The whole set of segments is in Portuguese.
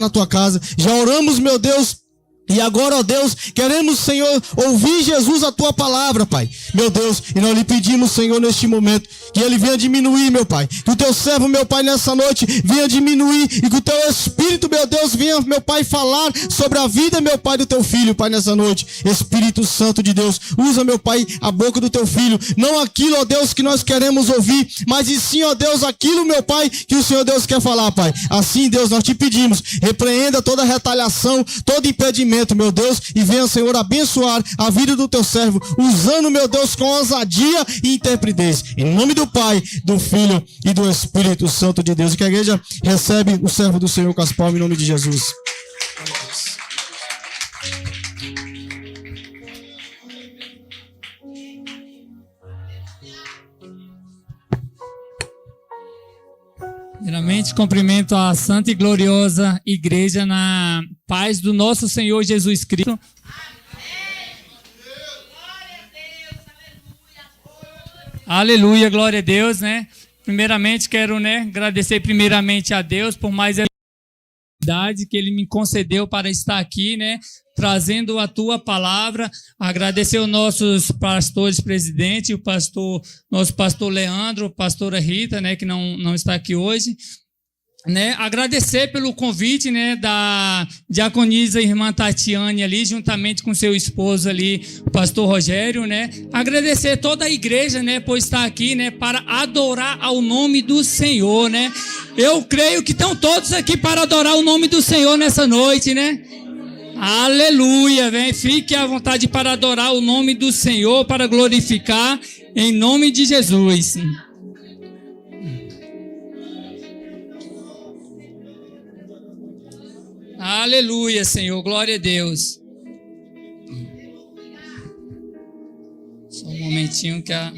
na tua casa. Já oramos, meu Deus. E agora, ó Deus, queremos, Senhor, ouvir, Jesus, a tua palavra, Pai. Meu Deus, e nós lhe pedimos, Senhor, neste momento, que ele venha diminuir, meu Pai. Que o teu servo, meu Pai, nessa noite, venha diminuir. E que o teu Espírito, meu Deus, venha, meu Pai, falar sobre a vida, meu Pai, do teu filho, Pai, nessa noite. Espírito Santo de Deus, usa, meu Pai, a boca do teu filho. Não aquilo, ó Deus, que nós queremos ouvir, mas e sim, ó Deus, aquilo, meu Pai, que o Senhor Deus quer falar, Pai. Assim, Deus, nós te pedimos, repreenda toda retaliação, todo impedimento, meu Deus, e venha, Senhor, abençoar a vida do teu servo, usando, meu Deus, com ousadia e intrepidez. Em nome do Pai, do Filho e do Espírito Santo de Deus. E que a igreja recebe o servo do Senhor com as palmas em nome de Jesus. Primeiramente, cumprimento a santa e gloriosa igreja na paz do nosso Senhor Jesus Cristo. Aleluia, glória a Deus, né? Primeiramente, quero, agradecer primeiramente a Deus por mais a oportunidade que Ele me concedeu para estar aqui, trazendo a tua palavra. Agradecer aos nossos pastores presidentes, nosso pastor Leandro, a pastora Rita, que não está aqui hoje. Agradecer pelo convite, da diaconisa irmã Tatiane ali, juntamente com seu esposo ali, o pastor Rogério, Agradecer toda a igreja, por estar aqui, para adorar ao nome do Senhor, Eu creio que estão todos aqui para adorar o nome do Senhor nessa noite, Aleluia, fique à vontade para adorar o nome do Senhor, para glorificar em nome de Jesus. Aleluia, Senhor, glória a Deus. Só um momentinho que a...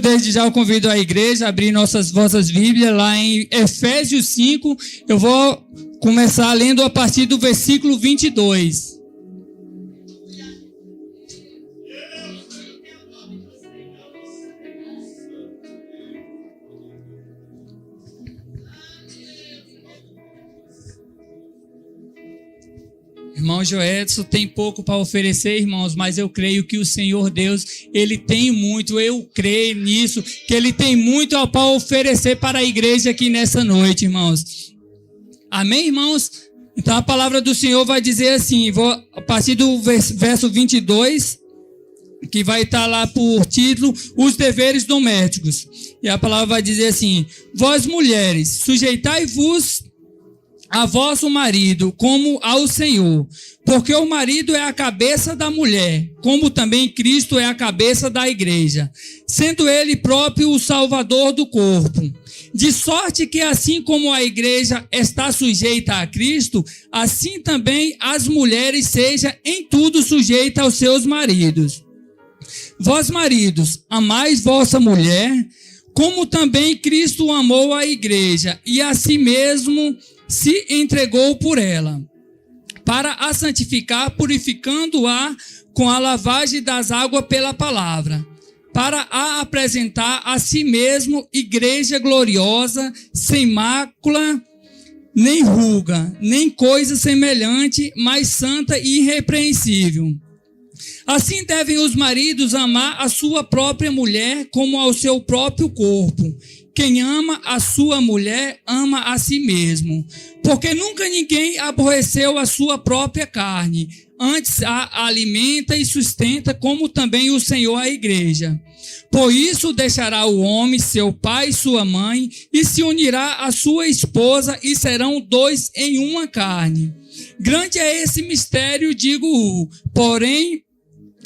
Desde já eu convido a igreja a abrir vossas Bíblias lá em Efésios 5. Eu vou começar lendo a partir do versículo 22. Irmão Joedson tem pouco para oferecer, irmãos, mas eu creio que o Senhor Deus, Ele tem muito, eu creio nisso, que Ele tem muito para oferecer para a igreja aqui nessa noite, irmãos. Amém, irmãos? Então a palavra do Senhor vai dizer assim, a partir do verso 22, que vai estar lá por título, os deveres domésticos. E a palavra vai dizer assim, vós mulheres, sujeitai-vos a vosso marido, como ao Senhor, porque o marido é a cabeça da mulher, como também Cristo é a cabeça da igreja, sendo ele próprio o salvador do corpo. De sorte que assim como a igreja está sujeita a Cristo, assim também as mulheres sejam em tudo sujeitas aos seus maridos. Vós maridos, amais vossa mulher, como também Cristo amou a igreja, e a si mesmo se entregou por ela, para a santificar, purificando-a com a lavagem das águas pela palavra, para a apresentar a si mesmo igreja gloriosa, sem mácula, nem ruga, nem coisa semelhante, mas santa e irrepreensível. Assim devem os maridos amar a sua própria mulher como ao seu próprio corpo. Quem ama a sua mulher, ama a si mesmo. Porque nunca ninguém aborreceu a sua própria carne. Antes a alimenta e sustenta, como também o Senhor a igreja. Por isso deixará o homem, seu pai e sua mãe, e se unirá à sua esposa, e serão dois em uma carne. Grande é esse mistério, digo, porém,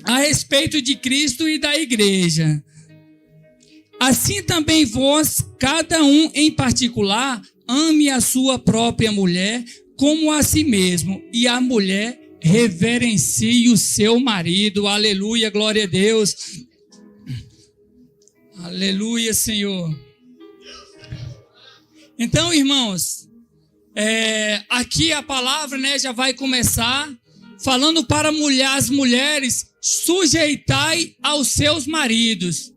a respeito de Cristo e da igreja. Assim também vós, cada um em particular, ame a sua própria mulher como a si mesmo, e a mulher reverencie o seu marido. Aleluia, glória a Deus. Aleluia, Senhor. Então, irmãos, aqui a palavra, já vai começar falando para as mulheres, sujeitai aos seus maridos,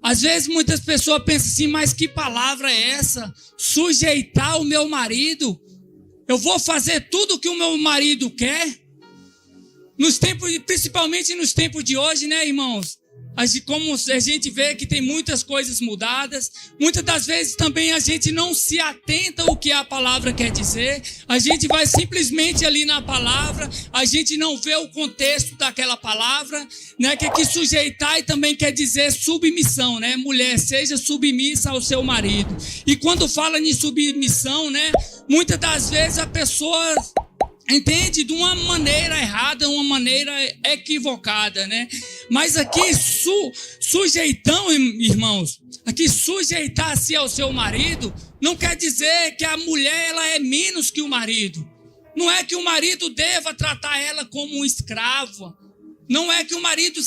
Às vezes muitas pessoas pensam assim, mas que palavra é essa? Sujeitar o meu marido? Eu vou fazer tudo o que o meu marido quer? Principalmente nos tempos de hoje, né, irmãos? Como a gente vê que tem muitas coisas mudadas, muitas das vezes também a gente não se atenta ao que a palavra quer dizer, a gente vai simplesmente ali na palavra, a gente não vê o contexto daquela palavra, né? Que sujeitar e também quer dizer submissão, né? Mulher, seja submissa ao seu marido. E quando fala em submissão, né? Muitas das vezes a pessoa entende de uma maneira errada, uma maneira equivocada, né? Mas aqui, sujeitão, irmãos, aqui sujeitar-se ao seu marido, não quer dizer que a mulher ela é menos que o marido. Não é que o marido deva tratar ela como um escravo. Não é que o marido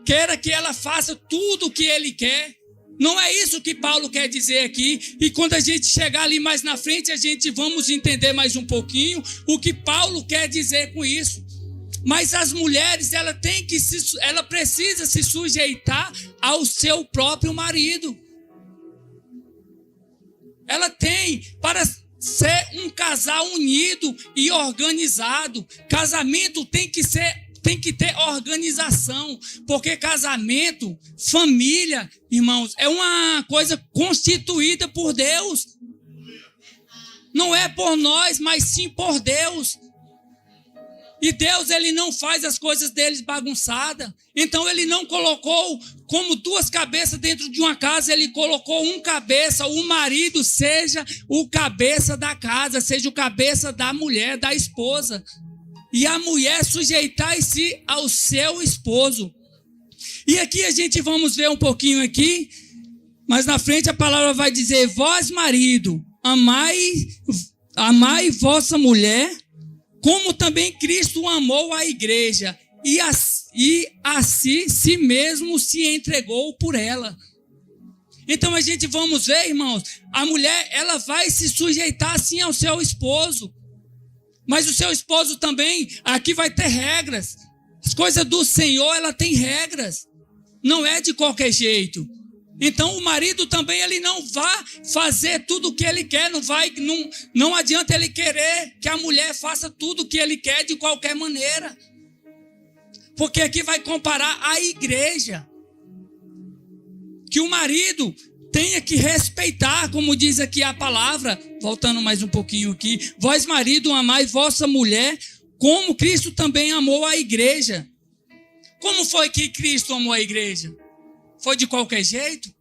queira que ela faça tudo o que ele quer. Não é isso que Paulo quer dizer aqui. E quando a gente chegar ali mais na frente, a gente vamos entender mais um pouquinho o que Paulo quer dizer com isso. Mas as mulheres, ela precisa se sujeitar ao seu próprio marido. Ela tem para ser um casal unido e organizado. Casamento tem que ter organização, porque casamento, família, irmãos, é uma coisa constituída por Deus. Não é por nós, mas sim por Deus. E Deus, ele não faz as coisas deles bagunçadas. Então ele não colocou como duas cabeças dentro de uma casa, ele colocou um cabeça, o marido seja o cabeça da casa, seja o cabeça da mulher, da esposa. E a mulher sujeitar-se ao seu esposo. E aqui a gente vamos ver um pouquinho aqui, mas na frente a palavra vai dizer: vós, marido, amai vossa mulher, como também Cristo amou a igreja, e a si mesmo se entregou por ela. Então a gente vamos ver, irmãos, a mulher ela vai se sujeitar sim ao seu esposo. Mas o seu esposo também, aqui vai ter regras. As coisas do Senhor, ela tem regras. Não é de qualquer jeito. Então o marido também, ele não vai fazer tudo o que ele quer. Não adianta ele querer que a mulher faça tudo o que ele quer de qualquer maneira. Porque aqui vai comparar a igreja. Que o marido tenha que respeitar, como diz aqui a palavra, voltando mais um pouquinho aqui: vós, marido, amai vossa mulher, como Cristo também amou a igreja. Como foi que Cristo amou a igreja? Foi de qualquer jeito?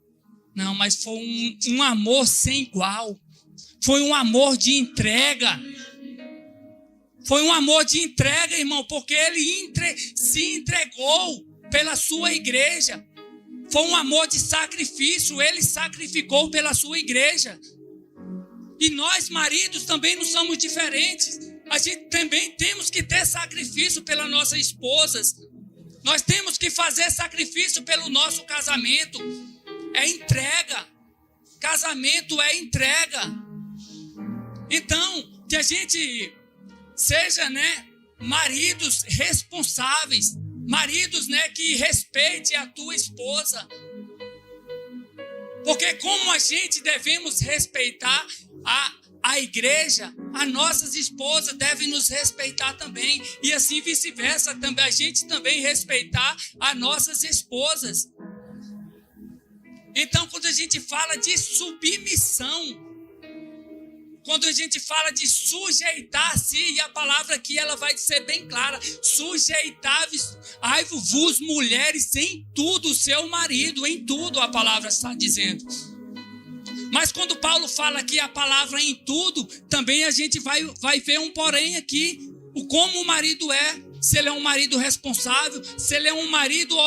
Não, mas foi um amor sem igual. Foi um amor de entrega. Foi um amor de entrega, irmão, porque ele se entregou pela sua igreja. Foi um amor de sacrifício, ele sacrificou pela sua igreja. E nós, maridos, também não somos diferentes. A gente também temos que ter sacrifício pelas nossas esposas. Nós temos que fazer sacrifício pelo nosso casamento. É entrega. Casamento é entrega. Então, que a gente seja, maridos responsáveis. Maridos, que respeite a tua esposa. Porque como a gente devemos respeitar a igreja, as nossas esposas devem nos respeitar também. E assim vice-versa, também, a gente também respeitar as nossas esposas. Então, quando a gente fala de submissão, quando a gente fala de sujeitar-se, e a palavra aqui ela vai ser bem clara: sujeitai-vos, mulheres, em tudo o seu marido, em tudo a palavra está dizendo. Mas quando Paulo fala aqui a palavra em tudo, também a gente vai ver um porém aqui, como o marido é, se ele é um marido responsável, se ele é um marido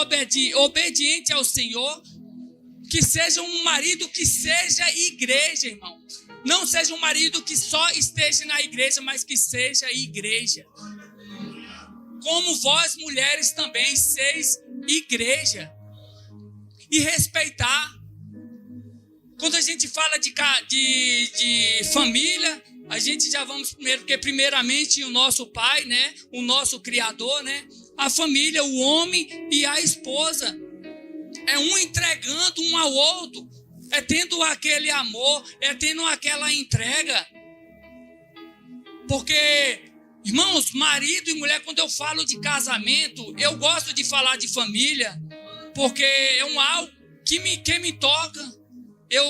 obediente ao Senhor, que seja um marido que seja igreja, irmão. Não seja um marido que só esteja na igreja, mas que seja igreja. Como vós, mulheres, também seis igreja. E respeitar. Quando a gente fala de família, a gente já vamos primeiro, porque primeiramente o nosso pai, o nosso criador, a família, o homem e a esposa. É um entregando um ao outro. É tendo aquele amor, é tendo aquela entrega. Porque, irmãos, marido e mulher, quando eu falo de casamento, eu gosto de falar de família, porque é algo que me toca. Eu,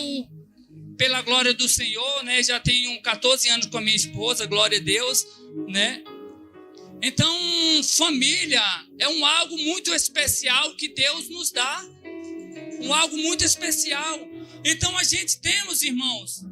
pela glória do Senhor, né, já tenho 14 anos com a minha esposa, glória a Deus, né? Então, família é algo muito especial que Deus nos dá. Algo muito especial. Então, a gente temos, irmãos,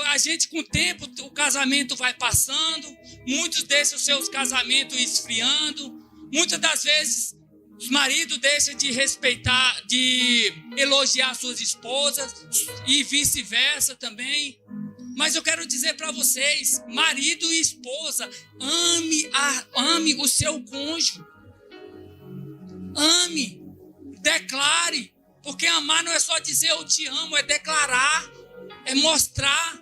a gente com o tempo, o casamento vai passando, muitos deixam os seus casamentos esfriando, muitas das vezes os maridos deixam de respeitar, de elogiar suas esposas e vice-versa também. Mas eu quero dizer para vocês, marido e esposa, ame o seu cônjuge. Ame, declare, porque amar não é só dizer eu te amo, é declarar, é mostrar,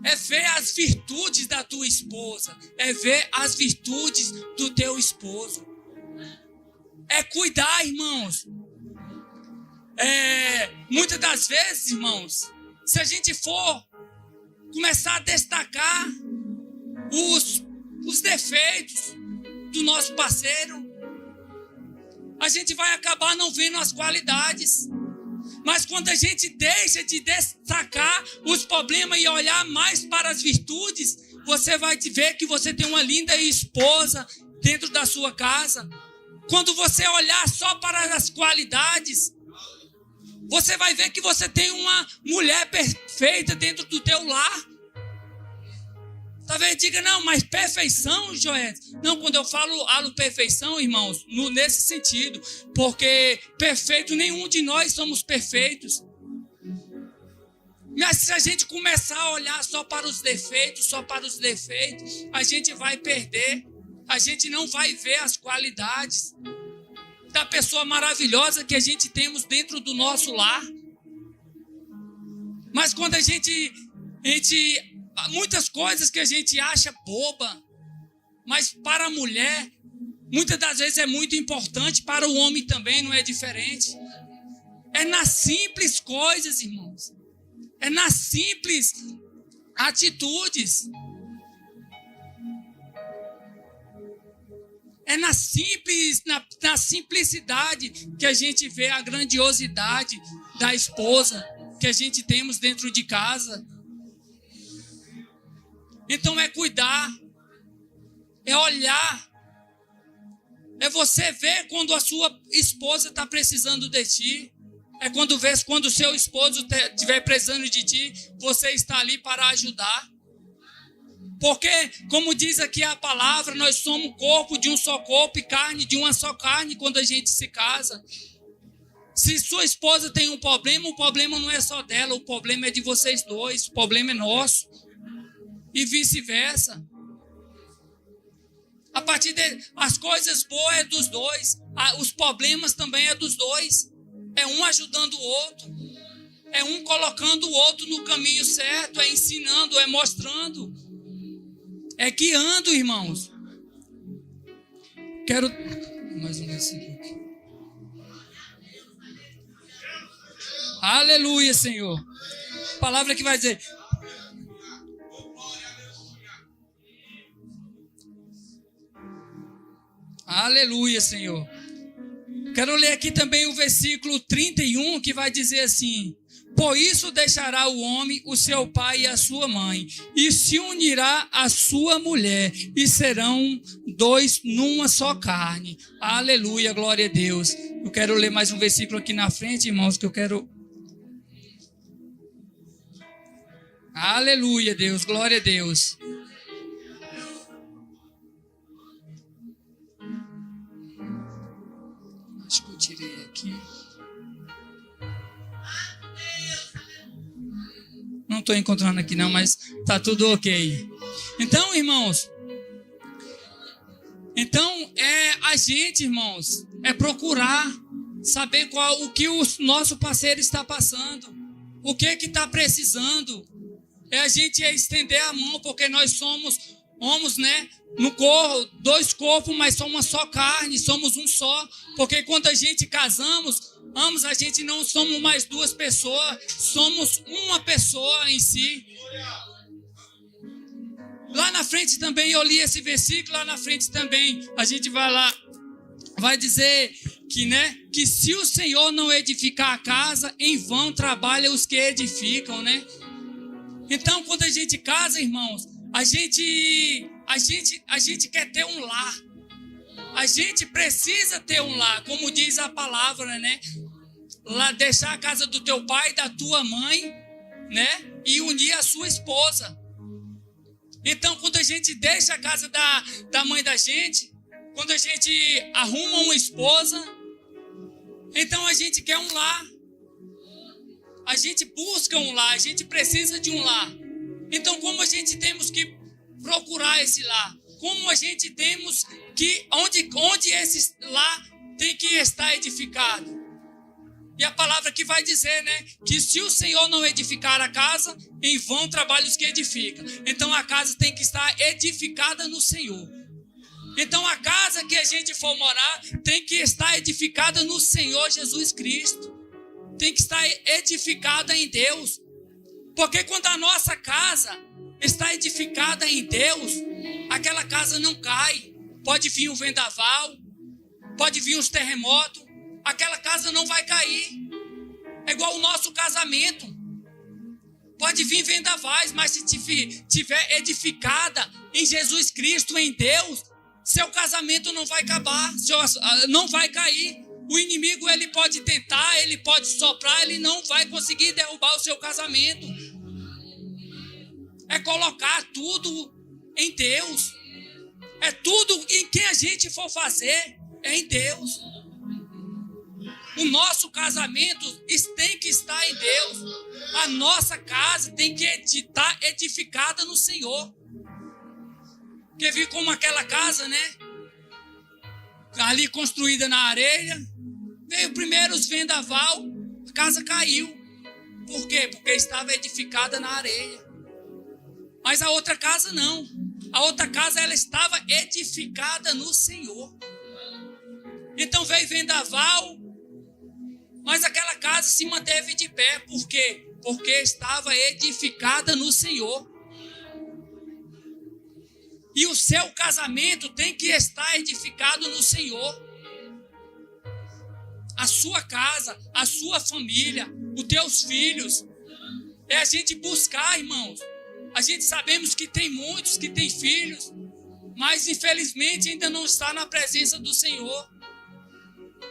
é ver as virtudes da tua esposa, é ver as virtudes do teu esposo. É cuidar, irmãos. Muitas das vezes, irmãos, se a gente for começar a destacar os defeitos do nosso parceiro, a gente vai acabar não vendo as qualidades. Mas quando a gente deixa de destacar os problemas e olhar mais para as virtudes, você vai ver que você tem uma linda esposa dentro da sua casa. Quando você olhar só para as qualidades, você vai ver que você tem uma mulher perfeita dentro do teu lar. Talvez diga, não, mas perfeição, Joel. Não, quando eu falo perfeição, irmãos, nesse sentido. Porque perfeito, nenhum de nós somos perfeitos. Mas se a gente começar a olhar só para os defeitos, a gente vai perder. A gente não vai ver as qualidades da pessoa maravilhosa que a gente temos dentro do nosso lar. Mas quando a gente muitas coisas que a gente acha boba, mas para a mulher, muitas das vezes é muito importante, para o homem também não é diferente. É nas simples coisas, irmãos. É nas simples atitudes. É na simplicidade que a gente vê a grandiosidade da esposa que a gente temos dentro de casa. Então é cuidar, é olhar, é você ver quando a sua esposa está precisando de ti. É quando o seu esposo estiver precisando de ti, você está ali para ajudar. Porque, como diz aqui a palavra, nós somos corpo de um só corpo e carne de uma só carne quando a gente se casa. Se sua esposa tem um problema, o problema não é só dela, o problema é de vocês dois, o problema é nosso. E vice-versa. A partir as coisas boas é dos dois, os problemas também é dos dois. É um ajudando o outro, é um colocando o outro no caminho certo, é ensinando, é mostrando. É guiando, irmãos. Quero mais um versículo aqui. Aleluia, Senhor. Palavra que vai dizer. Aleluia, Senhor. Quero ler aqui também o versículo 31, que vai dizer assim: por isso deixará o homem o seu pai e a sua mãe, e se unirá à sua mulher, e serão dois numa só carne. Aleluia, glória a Deus. Eu quero ler mais um versículo aqui na frente, irmãos, que eu quero... Aleluia, Deus, glória a Deus. Acho que eu tirei aqui. Não estou encontrando aqui não, mas está tudo ok. Então, irmãos, a gente, irmãos, é procurar saber o que o nosso parceiro está passando, o que está precisando. É a gente estender a mão, porque nós somos Homos, né? No corpo, 2 corpos, mas somos uma só carne, somos um só. Porque quando a gente casamos, a gente não somos mais 2 pessoas, somos uma pessoa em si. Lá na frente também eu li esse versículo, lá na frente também a gente vai lá, vai dizer que, né, que se o Senhor não edificar a casa, em vão trabalham os que edificam, né? Então, quando a gente casa, irmãos, a gente quer ter um lar. A gente precisa ter um lar, como diz a palavra, né? Lá, deixar a casa do teu pai, da tua mãe, né? E unir a sua esposa. Então, quando a gente deixa a casa da mãe da gente, quando a gente arruma uma esposa, então a gente quer um lar. A gente busca um lar, a gente precisa de um lar. Então, como a gente temos que procurar esse lar? Como a gente temos que, onde esse lar tem que estar edificado? E a palavra que vai dizer, né? Que se o Senhor não edificar a casa, em vão trabalham os que edificam. Então a casa tem que estar edificada no Senhor. Então a casa que a gente for morar tem que estar edificada no Senhor Jesus Cristo. Tem que estar edificada em Deus. Porque quando a nossa casa está edificada em Deus, aquela casa não cai. Pode vir um vendaval, pode vir uns terremotos, aquela casa não vai cair. É igual o nosso casamento. Pode vir vendavais, mas se tiver edificada em Jesus Cristo, em Deus, seu casamento não vai acabar, não vai cair. O inimigo, ele pode tentar, ele pode soprar, ele não vai conseguir derrubar o seu casamento. É colocar tudo em Deus. É tudo em que a gente for fazer, é em Deus. O nosso casamento tem que estar em Deus. A nossa casa tem que estar edificada no Senhor. Quer ver como aquela casa, né? Ali construída na areia. Veio primeiro os vendaval, a casa caiu. Por quê? Porque estava edificada na areia. Mas a outra casa não. A outra casa, ela estava edificada no Senhor. Então veio vendaval, mas aquela casa se manteve de pé. Por quê? Porque estava edificada no Senhor. E o seu casamento tem que estar edificado no Senhor. A sua casa, a sua família, os teus filhos. É a gente buscar, irmãos. A gente sabemos que tem muitos que têm filhos, mas infelizmente ainda não está na presença do Senhor.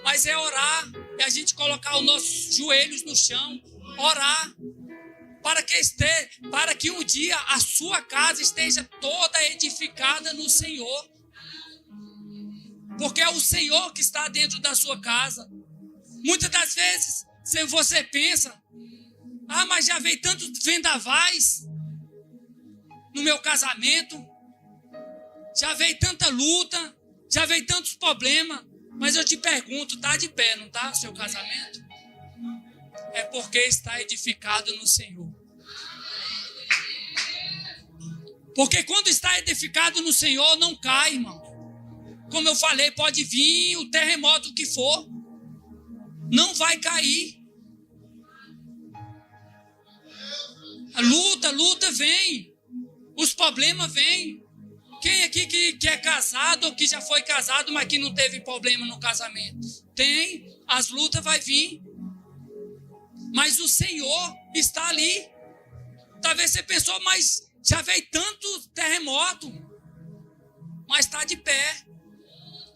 Mas é orar, é a gente colocar os nossos joelhos no chão, orar, para que um dia a sua casa esteja toda edificada no Senhor. Porque é o Senhor que está dentro da sua casa. Muitas das vezes você pensa, mas já veio tantos vendavais no meu casamento, já veio tanta luta, já veio tantos problemas. Mas eu te pergunto, está de pé, não está o seu casamento? É porque está edificado no Senhor. Porque quando está edificado no Senhor, não cai, irmão. Como eu falei, pode vir o terremoto que for, não vai cair. A luta vem, os problemas vêm. Quem aqui que é casado ou que já foi casado, mas que não teve problema no casamento? Tem, as lutas vão vir. Mas o Senhor está ali. Talvez você pensou, mas já veio tanto terremoto, mas está de pé.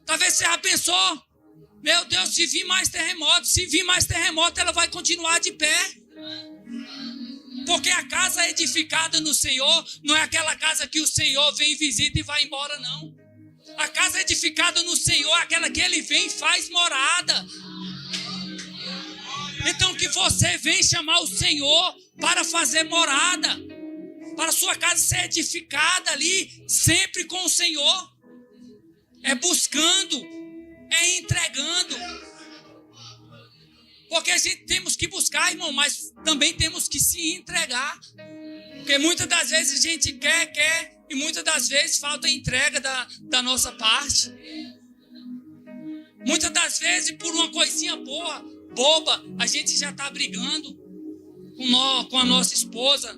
Talvez você já pensou, meu Deus, se vir mais terremoto, ela vai continuar de pé. Porque a casa edificada no Senhor não é aquela casa que o Senhor vem, visita e vai embora, não. A casa edificada no Senhor é aquela que Ele vem e faz morada. Então que você vem chamar o Senhor para fazer morada, para a sua casa ser edificada ali, sempre com o Senhor. É buscando, é entregando. Porque a gente temos que buscar, irmão, mas também temos que se entregar. Porque muitas das vezes a gente quer E muitas das vezes falta entrega da nossa parte. Muitas das vezes, por uma coisinha boba, a gente já está brigando com a nossa esposa,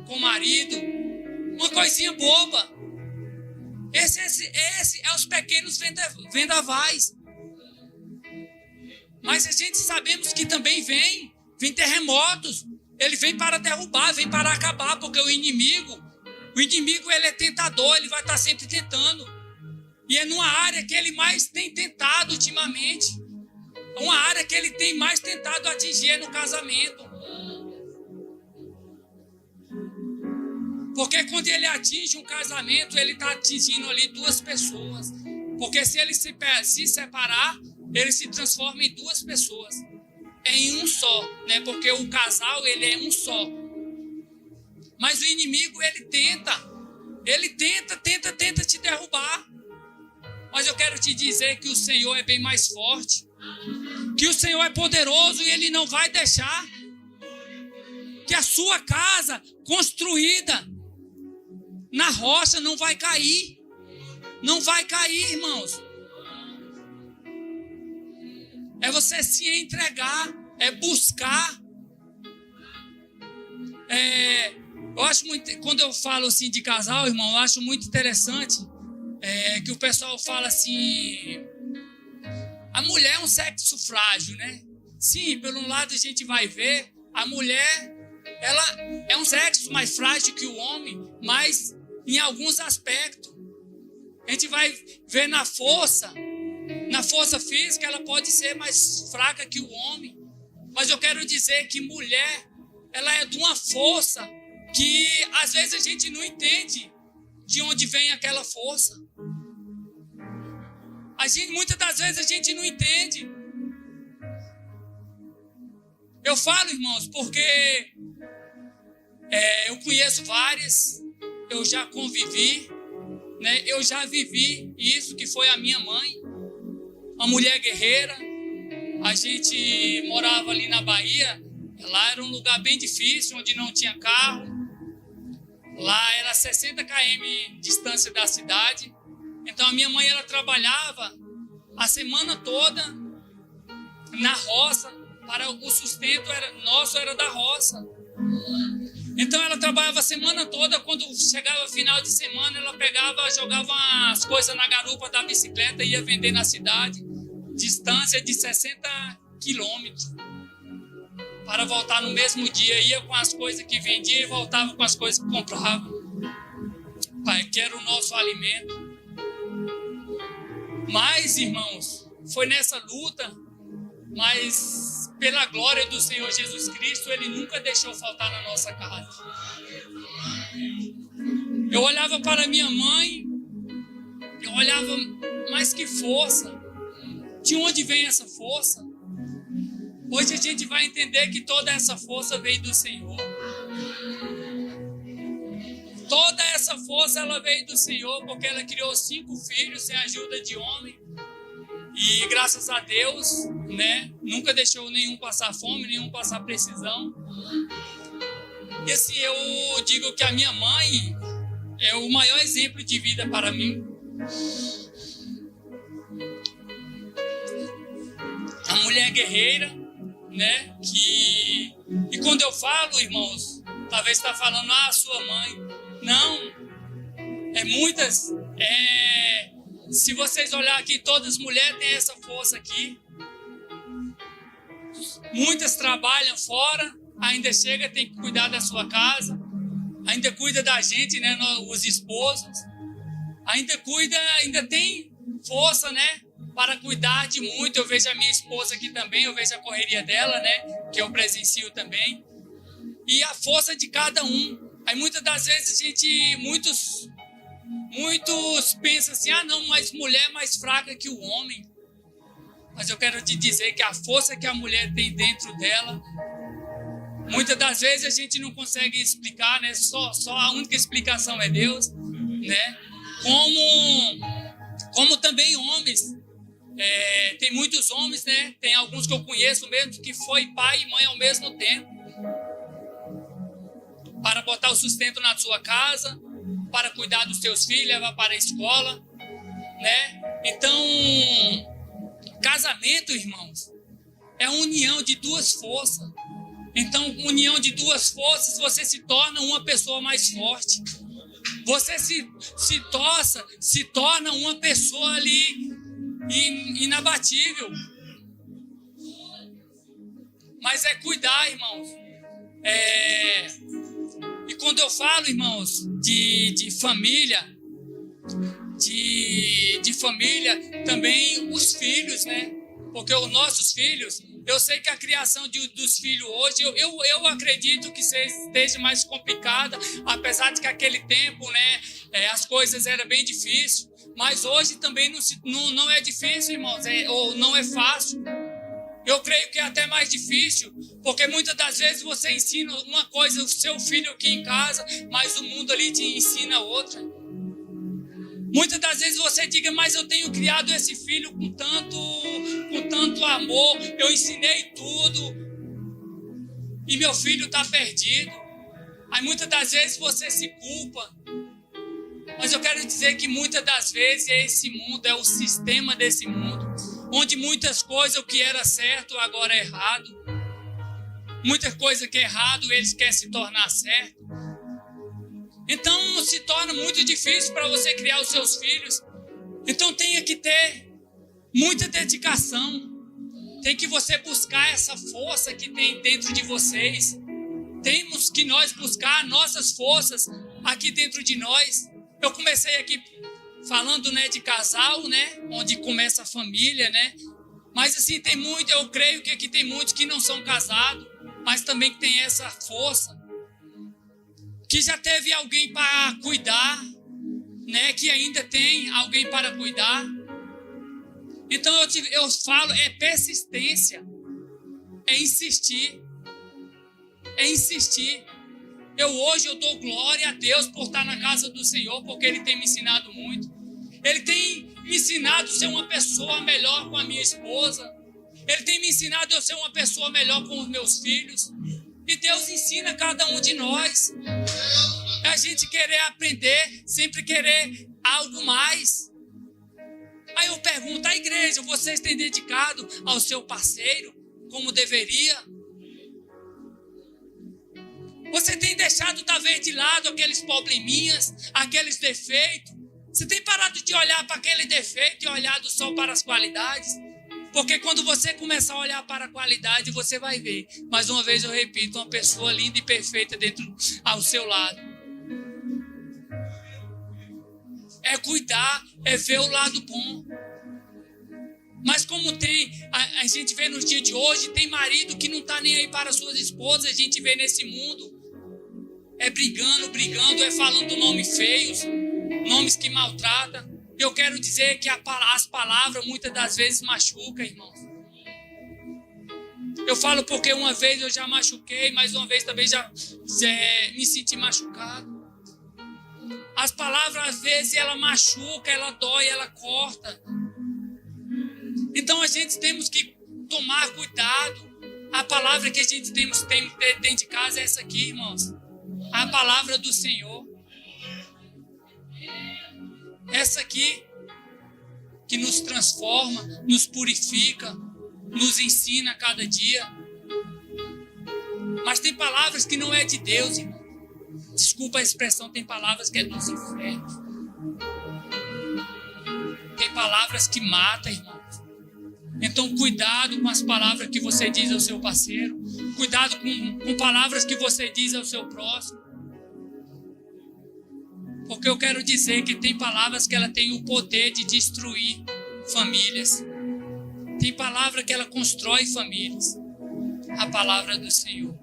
com o marido. Uma coisinha boba. Esse é os pequenos vendavais. Mas a gente sabemos que também vem terremotos. Ele vem para derrubar, vem para acabar, porque o inimigo ele é tentador, ele vai estar sempre tentando. E é numa área que ele mais tem tentado ultimamente. Uma área que ele tem mais tentado atingir é no casamento. Porque quando ele atinge um casamento, ele está atingindo ali duas pessoas. Porque se ele se separar, ele se transforma em duas pessoas. É em um só, né? Porque o casal, ele é um só. Mas o inimigo, ele tenta te derrubar. Mas eu quero te dizer que o Senhor é bem mais forte. Que o Senhor é poderoso e Ele não vai deixar que a sua casa construída na rocha não vai cair. Não vai cair, irmãos. É você se entregar, é buscar. Eu acho muito, quando eu falo assim de casal, irmão, eu acho muito interessante que o pessoal fala assim, a mulher é um sexo frágil, né? Sim, pelo lado a gente vai ver, a mulher, ela é um sexo mais frágil que o homem, mas em alguns aspectos. A gente vai ver na força física, ela pode ser mais fraca que o homem. Mas eu quero dizer que mulher, ela é de uma força que às vezes a gente não entende de onde vem aquela força. Muitas das vezes a gente não entende. Eu falo, irmãos, porque eu conheço várias, eu já convivi, né? Eu já vivi isso que foi a minha mãe, uma mulher guerreira. A gente morava ali na Bahia, lá era um lugar bem difícil, onde não tinha carro. Lá era 60 km distância da cidade. Então a minha mãe, ela trabalhava a semana toda na roça, para o sustento nosso era da roça. Então ela trabalhava a semana toda, quando chegava final de semana, ela pegava, jogava as coisas na garupa da bicicleta e ia vender na cidade, distância de 60 quilômetros, para voltar no mesmo dia, ia com as coisas que vendia e voltava com as coisas que comprava. Pai, que era o nosso alimento. Mas, irmãos, foi nessa luta, mas pela glória do Senhor Jesus Cristo, Ele nunca deixou faltar na nossa casa. Eu olhava para minha mãe, eu olhava, mas que força, de onde vem essa força? Hoje a gente vai entender que toda essa força veio do Senhor. Toda essa força, ela veio do Senhor, porque ela criou 5 filhos sem ajuda de homem. E graças a Deus, né, nunca deixou nenhum passar fome, nenhum passar precisão. E assim, eu digo que a minha mãe é o maior exemplo de vida para mim. A mulher guerreira, né, e quando eu falo, irmãos, talvez está falando, sua mãe. Não, muitas, se vocês olharem aqui, todas as mulheres têm essa força aqui. Muitas trabalham fora, ainda chega, tem que cuidar da sua casa, ainda cuida da gente, né, os esposos, ainda tem força, né, para cuidar de muito. Eu vejo a minha esposa aqui também, eu vejo a correria dela, né, que eu presencio também, e a força de cada um. Aí muitas das vezes muitos pensam assim, não, mas mulher é mais fraca que o homem. Mas eu quero te dizer que a força que a mulher tem dentro dela, muitas das vezes a gente não consegue explicar, né? Só a única explicação é Deus, né? Como também homens. Tem muitos homens, né? Tem alguns que eu conheço mesmo, que foi pai e mãe ao mesmo tempo. Para botar o sustento na sua casa, para cuidar dos seus filhos, levar para a escola, né? Então, casamento, irmãos, é a união de duas forças. Então, união de duas forças, você se torna uma pessoa mais forte. Você se torna uma pessoa ali inabatível. Mas é cuidar, irmãos. E quando eu falo, irmãos, de família, de família, também os filhos, né? Porque os nossos filhos, eu sei que a criação dos filhos hoje, eu acredito que esteja mais complicada, apesar de que aquele tempo, né, as coisas eram bem difíceis, mas hoje também não é difícil, irmãos, ou não é fácil. Eu creio que é até mais difícil, porque muitas das vezes você ensina uma coisa, o seu filho aqui em casa, mas o mundo ali te ensina outra. Muitas das vezes você diga, mas eu tenho criado esse filho com tanto amor, eu ensinei tudo, e meu filho está perdido. Aí muitas das vezes você se culpa. Mas eu quero dizer que muitas das vezes é esse mundo, é o sistema desse mundo, onde muitas coisas, o que era certo agora é errado. Muita coisa que é errado, eles querem se tornar certo. Então se torna muito difícil para você criar os seus filhos. Então tenha que ter muita dedicação. Tem que você buscar essa força que tem dentro de vocês. Temos que nós buscar nossas forças aqui dentro de nós. Eu comecei aqui falando, né, de casal, né, onde começa a família, né. Mas assim, eu creio que aqui tem muitos que não são casados, mas também que tem essa força. Que já teve alguém para cuidar, né? Que ainda tem alguém para cuidar. Então eu falo, é persistência, é insistir. Hoje eu dou glória a Deus por estar na casa do Senhor, porque Ele tem me ensinado muito. Ele tem me ensinado a ser uma pessoa melhor com a minha esposa. Ele tem me ensinado a ser uma pessoa melhor com os meus filhos. E Deus ensina cada um de nós. É a gente querer aprender, sempre querer algo mais. Aí eu pergunto, a igreja, vocês têm dedicado ao seu parceiro como deveria? Você tem deixado talvez de lado aqueles probleminhas, aqueles defeitos? Você tem parado de olhar para aquele defeito e olhado só para as qualidades? Porque quando você começar a olhar para a qualidade, você vai ver. Mais uma vez eu repito, uma pessoa linda e perfeita ao seu lado. É cuidar, é ver o lado bom. Mas como a gente vê nos dias de hoje, tem marido que não está nem aí para suas esposas, a gente vê nesse mundo. É brigando, é falando nomes feios, nomes que maltratam. Eu quero dizer que as palavras muitas das vezes machucam, irmãos. Eu falo porque uma vez eu já machuquei, mas uma vez também já me senti machucado. As palavras às vezes ela machuca, ela dói, ela corta. Então a gente temos que tomar cuidado. A palavra que a gente tem dentro de casa é essa aqui, irmãos. A palavra do Senhor. Essa aqui, que nos transforma, nos purifica, nos ensina a cada dia. Mas tem palavras que não é de Deus, irmão. Desculpa a expressão, tem palavras que é dos infernos. Tem palavras que matam, irmão. Então cuidado com as palavras que você diz ao seu parceiro. Cuidado com palavras que você diz ao seu próximo. Porque eu quero dizer que tem palavras que ela tem o poder de destruir famílias. Tem palavra que ela constrói famílias. A palavra do Senhor.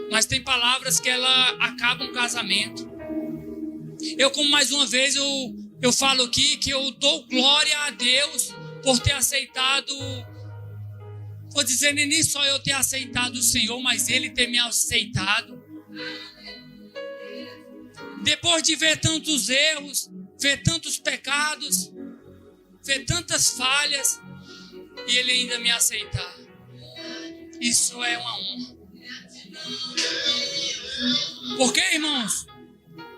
Mas tem palavras que ela acaba um casamento. Eu, como mais uma vez, eu falo aqui que eu dou glória a Deus por ter aceitado. Vou dizer, nem só eu ter aceitado o Senhor, mas Ele ter me aceitado. Depois de ver tantos erros, ver tantos pecados, ver tantas falhas, e Ele ainda me aceitar. Isso é uma honra. Porque, irmãos,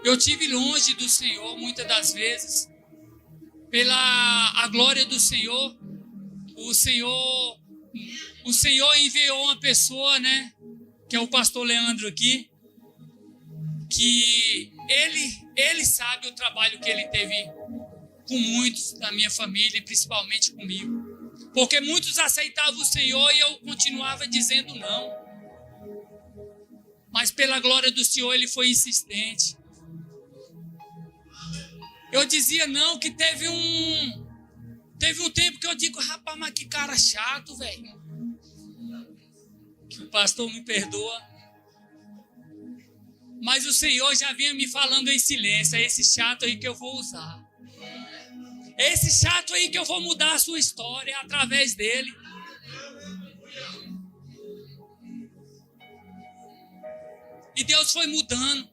Eu tive longe do Senhor muitas das vezes. Pela a glória do Senhor, o Senhor enviou uma pessoa, né? Que é o pastor Leandro aqui. Que ele sabe o trabalho que ele teve com muitos da minha família e principalmente comigo. Porque muitos aceitavam o Senhor e eu continuava dizendo não. Mas pela glória do Senhor ele foi insistente. Eu dizia não, que teve um tempo que eu digo, rapaz, mas que cara chato, velho. Que o pastor me perdoa. Mas o Senhor já vinha me falando em silêncio, é esse chato aí que eu vou usar. É esse chato aí que eu vou mudar a sua história através dele. E Deus foi mudando.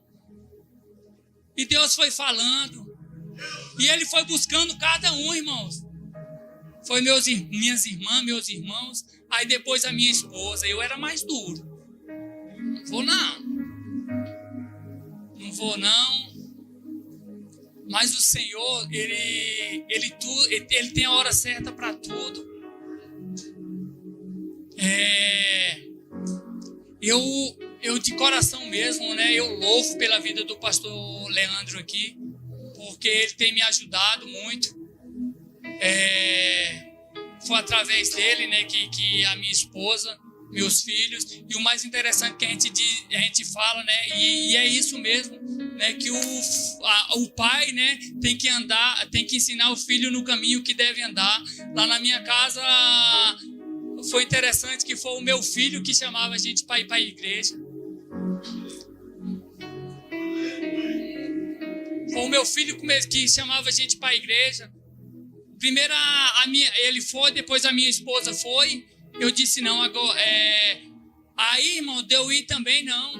E Deus foi falando. E Ele foi buscando cada um, irmãos. Foi minhas irmãs, meus irmãos. Aí depois a minha esposa. Eu era mais duro. Não vou não. Não vou não. Mas o Senhor, Ele tem a hora certa para tudo. Eu de coração mesmo, né? Eu louvo pela vida do pastor Leandro aqui, porque ele tem me ajudado muito. Foi através dele, né, que a minha esposa, meus filhos, e o mais interessante que a gente fala, né, e é isso mesmo, né, que o pai, né, tem que ensinar o filho no caminho que deve andar. Lá na minha casa foi interessante que foi o meu filho que chamava a gente para ir para a igreja. Foi o meu filho que chamava a gente para a igreja. Primeiro ele foi, depois a minha esposa foi. Eu disse não, agora aí, irmão, de eu ir também não.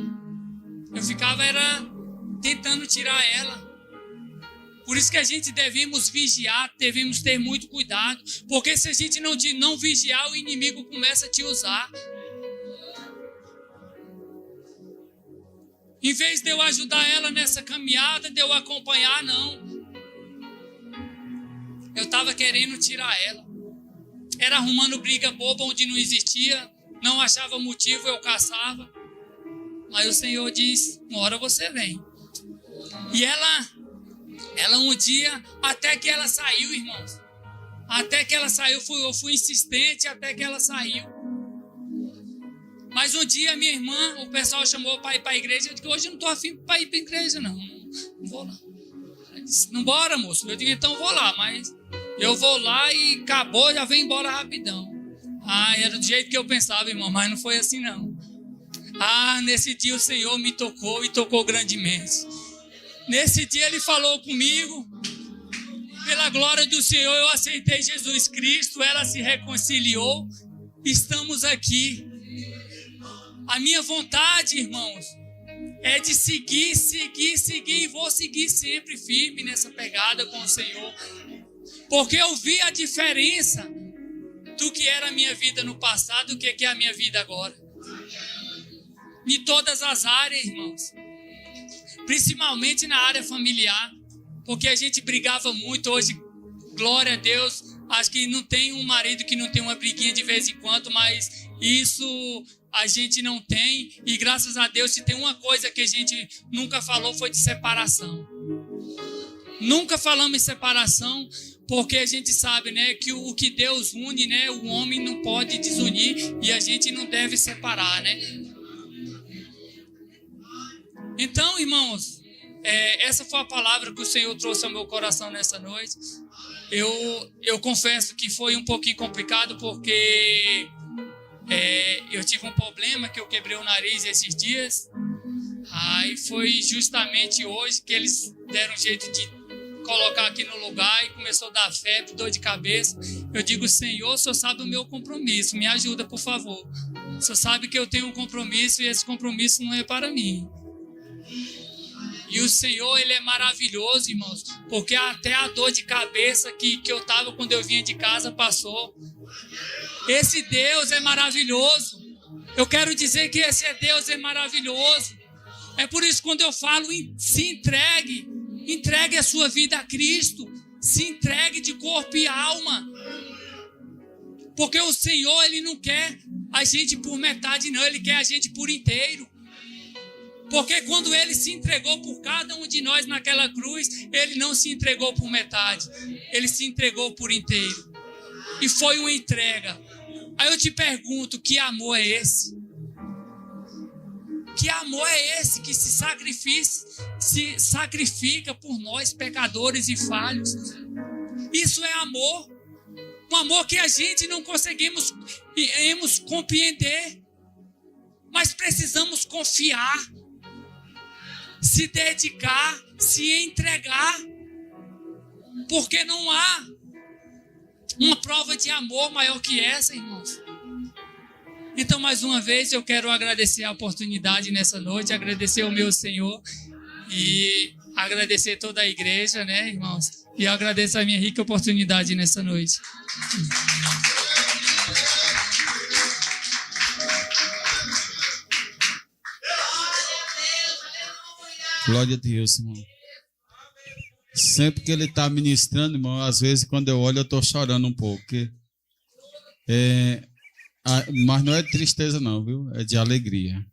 Eu ficava tentando tirar ela. Por isso que a gente devemos vigiar, devemos ter muito cuidado, porque se a gente não vigiar, o inimigo começa a te usar. Em vez de eu ajudar ela nessa caminhada, de eu acompanhar, não. Eu estava querendo tirar ela. Era arrumando briga boba onde não existia. Não achava motivo, eu caçava. Mas o Senhor diz, uma hora você vem. E ela um dia, até que ela saiu, irmãos. Até que ela saiu, eu fui insistente até que ela saiu. Mas um dia minha irmã, o pessoal chamou para ir para a igreja. Eu disse, hoje eu não estou afim para ir para a igreja, não vou lá. Ela disse, não bora, moço. Eu digo, então vou lá, mas eu vou lá e acabou, já vem embora rapidão. Era do jeito que eu pensava, irmão, mas não foi assim não. Nesse dia o Senhor me tocou e tocou grandemente. Nesse dia Ele falou comigo. Pela glória do Senhor eu aceitei Jesus Cristo, ela se reconciliou. Estamos aqui. A minha vontade, irmãos, é de seguir e vou seguir sempre firme nessa pegada com o Senhor. Porque eu vi a diferença do que era a minha vida no passado e o que é a minha vida agora. Em todas as áreas, irmãos. Principalmente na área familiar. Porque a gente brigava muito. Hoje, glória a Deus, acho que não tem um marido que não tem uma briguinha de vez em quando, mas isso a gente não tem. E graças a Deus, se tem uma coisa que a gente nunca falou, foi de separação. Nunca falamos em separação, porque a gente sabe, né, que o que Deus une, né, o homem não pode desunir e a gente não deve separar, né? Então, irmãos, essa foi a palavra que o Senhor trouxe ao meu coração nessa noite. Eu confesso que foi um pouquinho complicado, porque eu tive um problema que eu quebrei o nariz esses dias. Aí foi justamente hoje que eles deram um jeito de colocar aqui no lugar e começou a dar febre, dor de cabeça. Eu digo, Senhor, o Senhor sabe o meu compromisso, me ajuda, por favor. O Senhor sabe que eu tenho um compromisso e esse compromisso não é para mim. E o Senhor, Ele é maravilhoso, irmãos, porque até a dor de cabeça que eu estava quando eu vinha de casa passou. Esse Deus é maravilhoso. Eu quero dizer que esse Deus é maravilhoso. É por isso que quando eu falo, se entregue. Entregue a sua vida a Cristo. Se entregue de corpo e alma. Porque o Senhor, Ele não quer a gente por metade, não. Ele quer a gente por inteiro. Porque quando Ele se entregou por cada um de nós naquela cruz, Ele não se entregou por metade. Ele se entregou por inteiro. E foi uma entrega. Aí eu te pergunto, que amor é esse? Que amor é esse que se sacrifica por nós, pecadores e falhos? Isso é amor. Um amor que a gente não conseguimos compreender. Mas precisamos confiar, se dedicar, se entregar. Porque não há uma prova de amor maior que essa, irmãos. Então, mais uma vez, eu quero agradecer a oportunidade nessa noite, agradecer ao meu Senhor e agradecer toda a igreja, né, irmãos? E eu agradeço a minha rica oportunidade nessa noite. Glória a Deus, irmão. Sempre que ele está ministrando, irmão, às vezes quando eu olho eu estou chorando um pouco. Mas não é de tristeza não, viu? É de alegria.